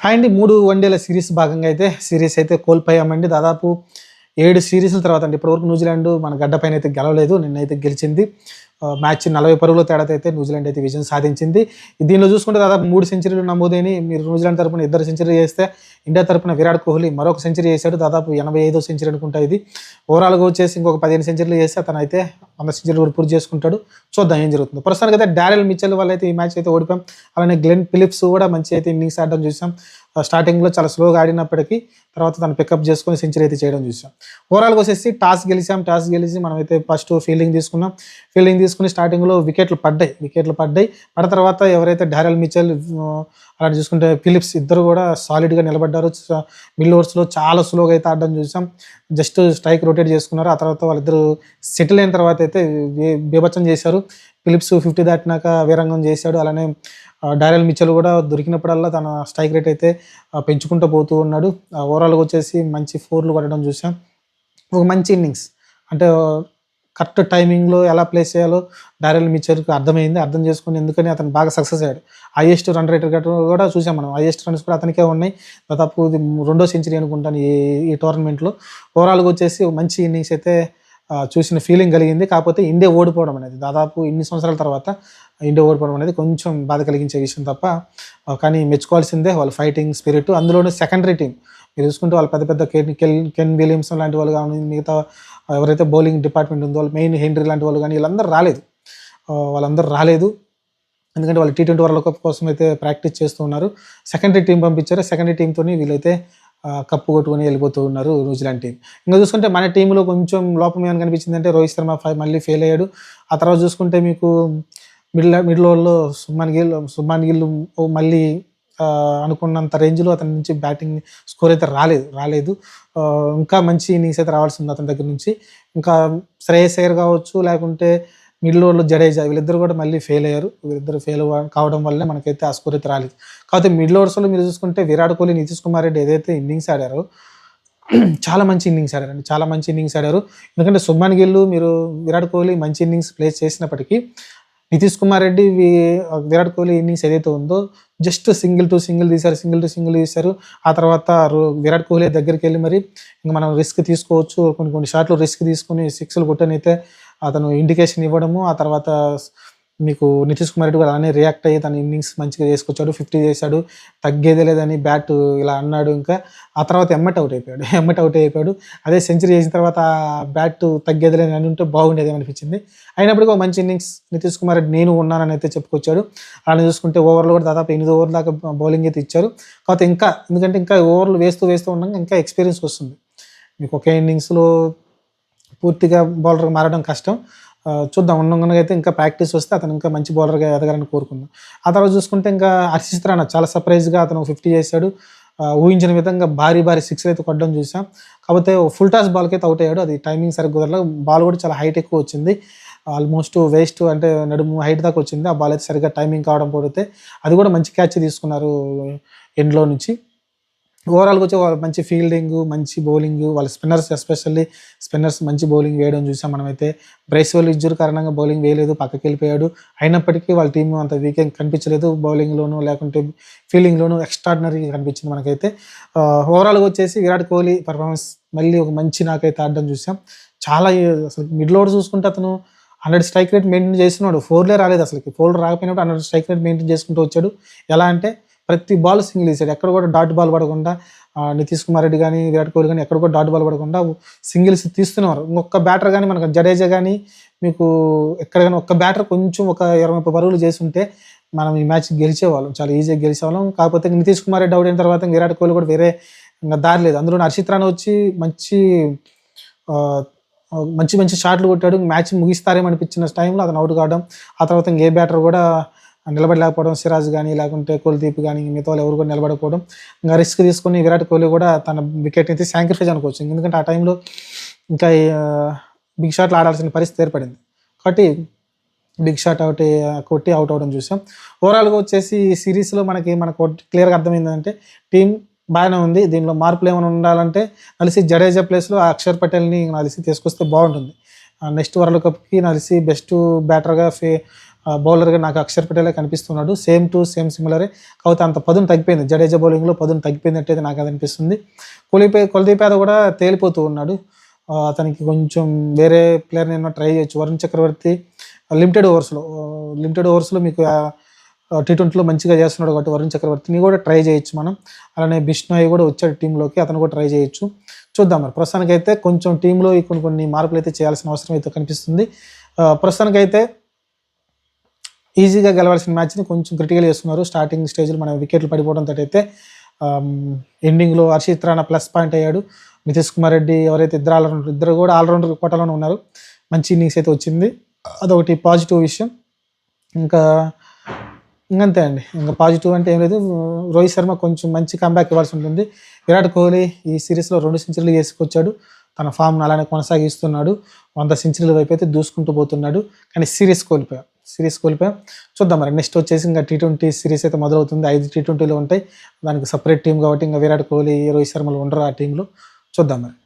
Hi అండి. 3 వన్‌డేల series భాగంగా అయితే సిరీస్ అయితే కోల్పోయామండి. దాదాపు 7 సీరీస్‌ల తర్వాత అండి. ఇప్పటివరకు న్యూజిలాండ్ మన గడ్డ పైనైతే గెలవలేదు. నిన్నైతే గెలిచింది. మ్యాచ్ 40 పరుగుల తేడాతో అయితే న్యూజిలాండ్ అయితే విజయం సాధించింది. దీనిలో చూసుకుంటే దాదాపు 3 సెంచరీలు నమోదైనయి. మీరు న్యూజిలాండ్ తరపున 2 సెంచరీలు చేస్తే, ఇండియా తరపున విరాట్ కోహ్లీ మరొక సెంచరీ చేశాడు. దాదాపు 85వ సెంచరీ అనుకుంటా ఇది. ఓవరాల్‌గా వచ్చేసి ఇంకొక 15 సెంచరీలు చేస్తే అతనైతే 100 సెంచరీలు కూడా పూర్తి చేసుకుంటాడు. చూద్దాం ఏం జరుగుతుందో. ప్రస్తుతానికైతే డారెల్ మిచెల్ వల్ల అయితే ఈ మ్యాచ్ అయితే ఓడిపోయాం. అలానే గ్లెన్ ఫిలిప్స్ కూడా మంచి అయితే ఇన్నింగ్స్ ఆడడం చూసాం. స్టార్టింగ్‌లో చాలా స్లోగా ఆడినప్పటికీ తర్వాత తను పికప్ చేసుకొని సెంచరీ అయితే చేయడం చూసాం. ఓవరాల్‌గా వచ్చేసి టాస్ గెలిచాం. టాస్ గెలిచి మనమైతే ఫస్ట్ ఫీల్డింగ్ తీసుకున్నాం. ఫీల్డింగ్ తీసుకుని స్టార్టింగ్‌లో వికెట్లు పడ్డాయి. పడ్డ తర్వాత ఎవరైతే డారెల్ మిచెల్ అలా చూసుకుంటే ఫిలిప్స్ ఇద్దరు కూడా సాలిడ్‌గా నిలబడ్డారు. మిడిల్ ఓవర్స్‌లో చాలా స్లోగా అయితే ఆడడం చూసాం. జస్ట్ స్ట్రైక్ రొటేట్ చేసుకున్నారు. ఆ తర్వాత వాళ్ళిద్దరూ సెటిల్ అయిన తర్వాత అయితే బీభత్సం చేశారు. ఫిలిప్స్ 50 దాటినాక వీరంగం చేశాడు. అలానే డారెల్ మిచెల్ కూడా దొరికినప్పుడల్లా తన స్ట్రైక్ రేట్ అయితే పెంచుకుంటూ పోతూ ఉన్నాడు. ఓవరాల్‌గా వచ్చేసి మంచి 4లు కొట్టడం చూసాం. ఒక మంచి ఇన్నింగ్స్ అంటే కరెక్ట్ టైమింగ్‌లో ఎలా ప్లేస్ చేయాలో డారెల్ మిచెల్‌కి అర్థమైంది. అర్థం చేసుకొని ఎందుకని అతను బాగా సక్సెస్ అయ్యాడు. హైయెస్ట్ రన్ రేట్ కూడా చూసాం మనం. హైయెస్ట్ రన్స్ కూడా అతనికే ఉన్నాయి. దాదాపు ఇది రెండో సెంచరీ అనుకుంటాను ఈ టోర్నమెంట్‌లో. ఓవరాల్‌గా వచ్చేసి మంచి ఇన్నింగ్స్ అయితే చూసిన ఫీలింగ్ కలిగింది. కాకపోతే ఇండియా ఓడిపోవడం అనేది దాదాపు ఇన్ని సంవత్సరాల తర్వాత ఇండియా ఓడిపోవడం అనేది కొంచెం బాధ కలిగించే విషయం తప్ప, కానీ మెచ్చుకోవాల్సిందే వాళ్ళ ఫైటింగ్ స్పిరిట్. అందులోనూ సెకండరీ టీమ్ మీరు చూసుకుంటే వాళ్ళు పెద్ద పెద్ద కెన్ విలియమ్సన్ లాంటి వాళ్ళు కానీ, మిగతా ఎవరైతే బౌలింగ్ డిపార్ట్మెంట్ ఉందో వాళ్ళు, మెయిన్ హెన్రీ లాంటి వాళ్ళు కానీ వీళ్ళందరూ రాలేదు. ఎందుకంటే వాళ్ళు T20 వరల్డ్ కప్ కోసం అయితే ప్రాక్టీస్ చేస్తూ ఉన్నారు. సెకండరీ టీం పంపించారు. సెకండరీ టీంతోని వీళ్ళైతే కప్పు కొట్టుకొని వెళ్ళిపోతూ ఉన్నారు న్యూజిలాండ్ టీం. ఇంకా చూసుకుంటే మన టీంలో కొంచెం లోపం ఏమని కనిపించిందంటే రోహిత్ శర్మ మళ్ళీ ఫెయిల్ అయ్యాడు. ఆ తర్వాత చూసుకుంటే మీకు మిడిల్ ఓవర్‌లో శుభ్మాన్ గిల్ మళ్ళీ అనుకున్నంత రేంజ్‌లో అతని నుంచి బ్యాటింగ్ స్కోర్ అయితే రాలేదు. ఇంకా మంచి ఇన్నింగ్స్ అయితే రావాల్సింది అతని దగ్గర నుంచి. ఇంకా శ్రేయస్ అయ్యర్ కావచ్చు, లేకుంటే మిడిల్ ఓవర్‌లో జడేజా వీళ్ళిద్దరు కూడా మళ్ళీ ఫెయిల్ అయ్యారు. వీళ్ళిద్దరు కావడం వల్లే మనకైతే ఆ స్కోర్ అయితే రాలేదు. కాకపోతే మిడిల్ ఓవర్స్‌లో మీరు చూసుకుంటే విరాట్ కోహ్లీ, నితీష్ కుమార్ రెడ్డి ఏదైతే ఇన్నింగ్స్ ఆడారో చాలా మంచి ఇన్నింగ్స్ ఆడారండి. చాలా మంచి ఇన్నింగ్స్ ఆడారు. ఎందుకంటే శుభ్మాన్ గిల్, విరాట్ కోహ్లీ మంచి ఇన్నింగ్స్ ప్లే చేసినప్పటికీ నితీష్ కుమార్ రెడ్డి విరాట్ కోహ్లీ ఇన్నింగ్స్ ఏదైతే ఉందో జస్ట్ సింగిల్ టు సింగిల్ తీశారు. ఆ తర్వాత విరాట్ కోహ్లీ దగ్గరికి వెళ్ళి మరి ఇంక మనం రిస్క్ తీసుకోవచ్చు, కొన్ని షాట్లు రిస్క్ తీసుకుని 6లు కొట్టనైతే అతను ఇండికేషన్ ఇవ్వడము. ఆ తర్వాత మీకు నితీష్ కుమార్ రెడ్డి కూడా అలానే రియాక్ట్ అయ్యి తన ఇన్నింగ్స్ మంచిగా చేసుకొచ్చాడు. 50 చేశాడు. తగ్గేదే లేదని బ్యాట్ ఇలా అన్నాడు. ఇంకా ఆ తర్వాత ఎమ్మటే అవుట్ అయిపోయాడు. అదే సెంచరీ చేసిన తర్వాత బ్యాట్ తగ్గేది లేదని అని ఉంటే బాగుండేది అనిపించింది. అయినప్పటికీ ఒక మంచి ఇన్నింగ్స్ నితీష్ కుమార్ రెడ్డి నేను ఉన్నానని అయితే చెప్పుకొచ్చాడు. అలా చూసుకుంటే ఓవర్లు కూడా దాదాపు 8 ఓవర్ల దాకా బౌలింగ్ అయితే ఇచ్చారు. కాకపోతే ఎందుకంటే ఇంకా ఓవర్లు వేస్తూ ఉండగా ఇంకా ఎక్స్పీరియన్స్ వస్తుంది. మీకు ఒకే ఇన్నింగ్స్‌లో పూర్తిగా బౌలర్‌గా మారడం కష్టం. చూద్దాం ఉన్నంగా అయితే ఇంకా ప్రాక్టీస్ వస్తే అతను ఇంకా మంచి బౌలర్‌గా ఎదగాలని కోరుకుందాం. ఆ తర్వాత చూసుకుంటే ఇంకా హర్షిత్ రాణా చాలా సర్ప్రైజ్‌గా అతను 50 చేశాడు. ఊహించని విధంగా భారీ 6లు అయితే కొట్టడం చూసాం. కాకపోతే ఫుల్ టాస్ బాల్‌కి అయితే అవుట్ అయ్యాడు. అది టైమింగ్ సరిగ్గా కుదరలేదు. బాల్ కూడా చాలా హైట్ ఎక్కువ వచ్చింది. ఆల్మోస్ట్ వేస్ట్ అంటే నడుము హైట్ దాకా వచ్చింది. ఆ బాల్ అయితే సరిగ్గా టైమింగ్ కావడం పోతే అది కూడా మంచి క్యాచ్ తీసుకున్నారు ఎండ్‌లో నుంచి. ఓవరాల్‌గా వచ్చి వాళ్ళ మంచి ఫీల్డింగు, మంచి బౌలింగు, వాళ్ళ స్పిన్నర్స్ మంచి బౌలింగ్ వేయడం చూసాం మనమైతే. బ్రేస్‌వెల్ ఇంజ్యూరీ కారణంగా బౌలింగ్ వేయలేదు, పక్కకెళ్ళిపోయాడు. అయినప్పటికీ వాళ్ళ టీమ్ అంత వీక్ ఏం కనిపించలేదు. బౌలింగ్‌లోనూ లేకుంటే ఫీల్డింగ్‌లోనూ ఎక్స్ట్రార్డినరీగా కనిపించింది మనకైతే. ఓవరాల్‌గా వచ్చేసి విరాట్ కోహ్లీ పర్ఫార్మెన్స్ మళ్ళీ ఒక మంచి నాకైతే ఆడడం చూసాం. చాలా అసలు మిడిల్ ఓవర్ చూసుకుంటే అతను 100 స్ట్రైక్ రేట్ మెయింటైన్ చేస్తున్నాడు. 4లే రాలేదు అసలకి. 4 రాకపోయినప్పుడు 100 స్ట్రైక్ రేట్ మెయింటైన్ చేసుకుంటూ వచ్చాడు. ఎలా అంటే ప్రతి బాల్ సింగిల్ వేసాడు. ఎక్కడ కూడా డాట్ బాల్ పడకుండా నితీష్ కుమార్ రెడ్డి కానీ, విరాట్ కోహ్లీ కానీ ఎక్కడ కూడా డాట్ బాల్ పడకుండా సింగిల్స్ తీస్తున్నారు. ఇంకొక బ్యాటర్ కానీ మనకు జడేజా కానీ మీకు ఎక్కడ కానీ ఒక్క బ్యాటర్ కొంచెం ఒక 20-30 పరుగులు చేసుంటే మనం ఈ మ్యాచ్ గెలిచేవాళ్ళం. చాలా ఈజీగా గెలిచేవాళ్ళం. కాకపోతే నితీష్ కుమార్ రెడ్డి అవుట్ అయిన తర్వాత విరాట్ కోహ్లీ కూడా వేరే ఇంకా దారి లేదు. అందులో హర్షిత్ రాణా వచ్చి మంచి షాట్లు కొట్టాడు. మ్యాచ్ ముగిస్తారేమో అనిపించిన టైంలో అతను అవుట్ కావడం. ఆ తర్వాత ఏ బ్యాటర్ కూడా నిలబడలేకపోవడం, సిరాజ్ కానీ లేకుంటే కుల్దీప్ కానీ మిగతా వాళ్ళు ఎవరు కూడా నిలబడకపోవడం. ఇంకా రిస్క్ తీసుకొని విరాట్ కోహ్లీ కూడా తన వికెట్ అయితే సాక్రిఫైస్ అనుకోవచ్చు. ఎందుకంటే ఆ టైంలో ఇంకా బిగ్ షాట్లు ఆడాల్సిన పరిస్థితి ఏర్పడింది. కాబట్టి బిగ్ షాట్ కొట్టి అవుట్ అవ్వడం చూసాం. ఓవరాల్‌గా వచ్చేసి ఈ సిరీస్‌లో మనకు క్లియర్‌గా అర్థమైందంటే టీం బాగానే ఉంది. దీనిలో మార్పులు ఏమైనా ఉండాలంటే కలిసి జడేజా ప్లేస్‌లో అక్షర్ పటేల్‌ని కలిసి తీసుకొస్తే బాగుంటుంది. నెక్స్ట్ వరల్డ్ కప్‌కి నాకు తెలిసి బెస్ట్ బ్యాటర్‌గా బౌలర్గా నాకు అక్షర్ పటేలే కనిపిస్తున్నాడు. సేమ్ టు సేమ్ సిమిలరే, కాకపోతే అంత పదును తగ్గిపోయింది. జడేజా బౌలింగ్లో పదును తగ్గిపోయినట్టయితే నాకు అది అనిపిస్తుంది. కుల్దీప్ యాదవ్ కూడా తేలిపోతూ ఉన్నాడు. అతనికి కొంచెం వేరే ప్లేయర్ని ఏమన్నా ట్రై చేయొచ్చు. వరుణ్ చక్రవర్తి లిమిటెడ్ ఓవర్స్లో మీకు T20లో మంచిగా చేస్తున్నాడు కాబట్టి వరుణ్ చక్రవర్తిని కూడా ట్రై చేయొచ్చు మనం. అలానే బిష్నాయ్ కూడా వచ్చాడు టీంలోకి, అతను కూడా ట్రై చేయొచ్చు. చూద్దాం మరి. ప్రస్తుతానికైతే కొంచెం టీంలో కొన్ని మార్పులు అయితే చేయాల్సిన అవసరం అయితే కనిపిస్తుంది. ప్రస్తుతానికైతే ఈజీగా గెలవాల్సిన మ్యాచ్ని కొంచెం క్రిటికల్ చేస్తున్నారు. స్టార్టింగ్ స్టేజ్లో మన వికెట్లు పడిపోవడంతో అయితే ఎండింగ్లో హర్షిత్ రాణా ప్లస్ పాయింట్ అయ్యాడు. నితీష్ కుమార్ రెడ్డి ఎవరైతే ఇద్దరు కూడా ఆల్రౌండర్ కోటాలోనే ఉన్నారు. మంచి ఇన్నింగ్స్ అయితే వచ్చింది, అదొకటి పాజిటివ్ విషయం. ఇంకంతే అండి. ఇంకా పాజిటివ్ అంటే ఏం లేదు. రోహిత్ శర్మ కొంచెం మంచి కంబ్యాక్ ఇవ్వాల్సి ఉంటుంది. విరాట్ కోహ్లీ ఈ సిరీస్లో 2 సెంచరీలు చేసుకొచ్చాడు. తన ఫామ్ను అలానే కొనసాగిస్తున్నాడు. 100 సెంచరీల వైపు అయితే దూసుకుంటూ పోతున్నాడు. కానీ సిరీస్ కోల్పోయాం. చూద్దాం మరి. నెక్స్ట్ వచ్చేసి ఇంకా T20 సిరీస్ అయితే మొదలవుతుంది. 5 T20లో ఉంటాయి. దానికి సపరేట్ టీం కాబట్టి ఇంకా విరాట్ కోహ్లీ, రోహిత్ శర్మలు ఉండరు ఆ టీంలో. చూద్దాం మరి.